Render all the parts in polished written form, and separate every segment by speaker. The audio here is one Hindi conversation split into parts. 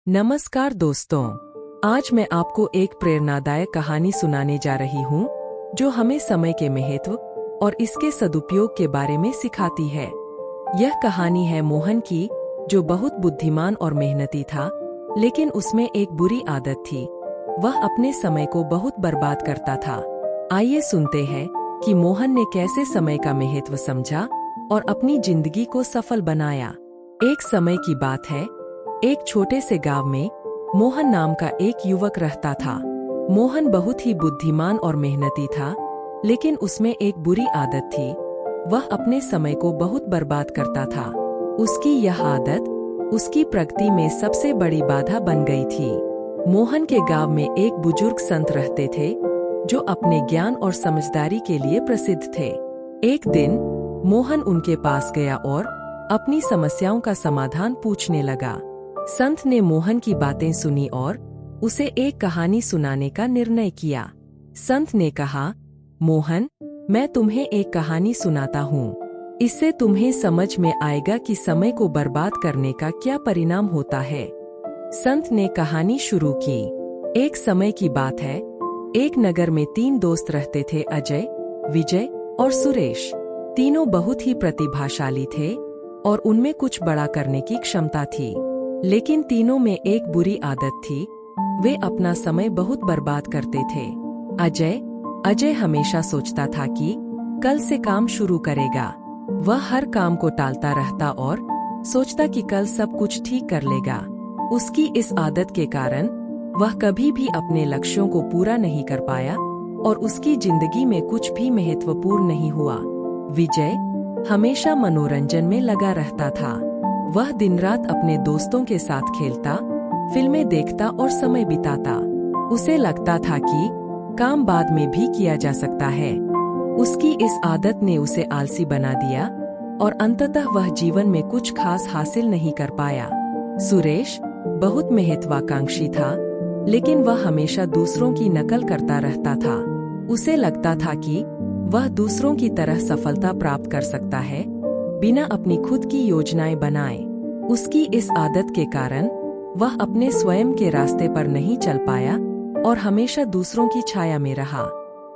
Speaker 1: नमस्कार दोस्तों, आज मैं आपको एक प्रेरणादायक कहानी सुनाने जा रही हूँ जो हमें समय के महत्व और इसके सदुपयोग के बारे में सिखाती है। यह कहानी है मोहन की, जो बहुत बुद्धिमान और मेहनती था, लेकिन उसमें एक बुरी आदत थी। वह अपने समय को बहुत बर्बाद करता था। आइए सुनते हैं कि मोहन ने कैसे समय का महत्व समझा और अपनी जिंदगी को सफल बनाया। एक समय की बात है, एक छोटे से गांव में मोहन नाम का एक युवक रहता था। मोहन बहुत ही बुद्धिमान और मेहनती था, लेकिन उसमें एक बुरी आदत थी। वह अपने समय को बहुत बर्बाद करता था। उसकी यह आदत उसकी प्रगति में सबसे बड़ी बाधा बन गई थी। मोहन के गांव में एक बुजुर्ग संत रहते थे, जो अपने ज्ञान और समझदारी के लिए प्रसिद्ध थे। एक दिन मोहन उनके पास गया और अपनी समस्याओं का समाधान पूछने लगा। संत ने मोहन की बातें सुनी और उसे एक कहानी सुनाने का निर्णय किया। संत ने कहा, मोहन, मैं तुम्हें एक कहानी सुनाता हूँ। इससे तुम्हें समझ में आएगा कि समय को बर्बाद करने का क्या परिणाम होता है। संत ने कहानी शुरू की। एक समय की बात है, एक नगर में 3 दोस्त रहते थे, अजय, विजय और सुरेश। तीनों बहुत ही प्रतिभाशाली थे और उनमें कुछ बड़ा करने की क्षमता थी। लेकिन तीनों में एक बुरी आदत थी, वे अपना समय बहुत बर्बाद करते थे। अजय हमेशा सोचता था कि कल से काम शुरू करेगा। वह हर काम को टालता रहता और सोचता कि कल सब कुछ ठीक कर लेगा। उसकी इस आदत के कारण वह कभी भी अपने लक्ष्यों को पूरा नहीं कर पाया और उसकी जिंदगी में कुछ भी महत्वपूर्ण नहीं हुआ। विजय हमेशा मनोरंजन में लगा रहता था। वह दिन रात अपने दोस्तों के साथ खेलता, फिल्में देखता और समय बिताता। उसे लगता था कि काम बाद में भी किया जा सकता है। उसकी इस आदत ने उसे आलसी बना दिया और अंततः वह जीवन में कुछ खास हासिल नहीं कर पाया। सुरेश बहुत महत्वाकांक्षी था, लेकिन वह हमेशा दूसरों की नकल करता रहता था। उसे लगता था कि वह दूसरों की तरह सफलता प्राप्त कर सकता है, बिना अपनी खुद की योजनाएं बनाए। उसकी इस आदत के कारण वह अपने स्वयं के रास्ते पर नहीं चल पाया और हमेशा दूसरों की छाया में रहा।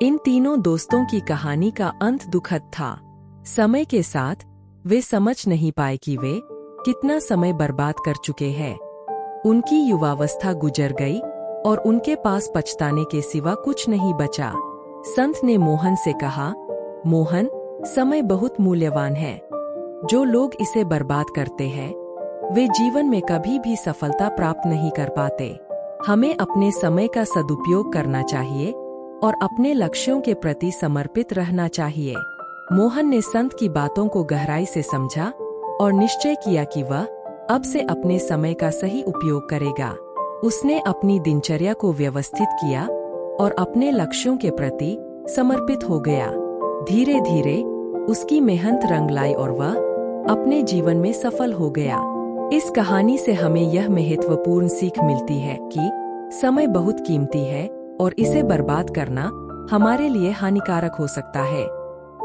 Speaker 1: इन तीनों दोस्तों की कहानी का अंत दुखद था। समय के साथ वे समझ नहीं पाए कि वे कितना समय बर्बाद कर चुके हैं। उनकी युवावस्था गुजर गई और उनके पास पछताने के सिवा कुछ नहीं बचा। संत ने मोहन से कहा, मोहन, समय बहुत मूल्यवान है। जो लोग इसे बर्बाद करते हैं, वे जीवन में कभी भी सफलता प्राप्त नहीं कर पाते। हमें अपने समय का सदुपयोग करना चाहिए और अपने लक्ष्यों के प्रति समर्पित रहना चाहिए। मोहन ने संत की बातों को गहराई से समझा और निश्चय किया कि वह अब से अपने समय का सही उपयोग करेगा। उसने अपनी दिनचर्या को व्यवस्थित किया और अपने लक्ष्यों के प्रति समर्पित हो गया। धीरे धीरे उसकी मेहनत रंग लाई और वह अपने जीवन में सफल हो गया। इस कहानी से हमें यह महत्वपूर्ण सीख मिलती है कि समय बहुत कीमती है और इसे बर्बाद करना हमारे लिए हानिकारक हो सकता है।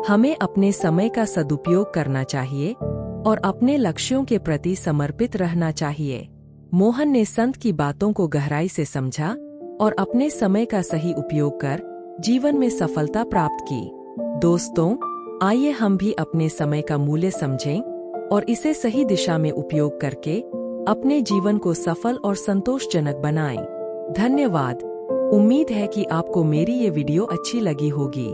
Speaker 1: हमें अपने समय का सदुपयोग करना चाहिए और अपने लक्ष्यों के प्रति समर्पित रहना चाहिए। मोहन ने संत की बातों को गहराई से समझा और अपने समय का सही उपयोग कर जीवन में सफलता प्राप्त की। दोस्तों, आइए हम भी अपने समय का मूल्य समझें और इसे सही दिशा में उपयोग करके अपने जीवन को सफल और संतोषजनक बनाएं। धन्यवाद। उम्मीद है कि आपको मेरी ये वीडियो अच्छी लगी होगी।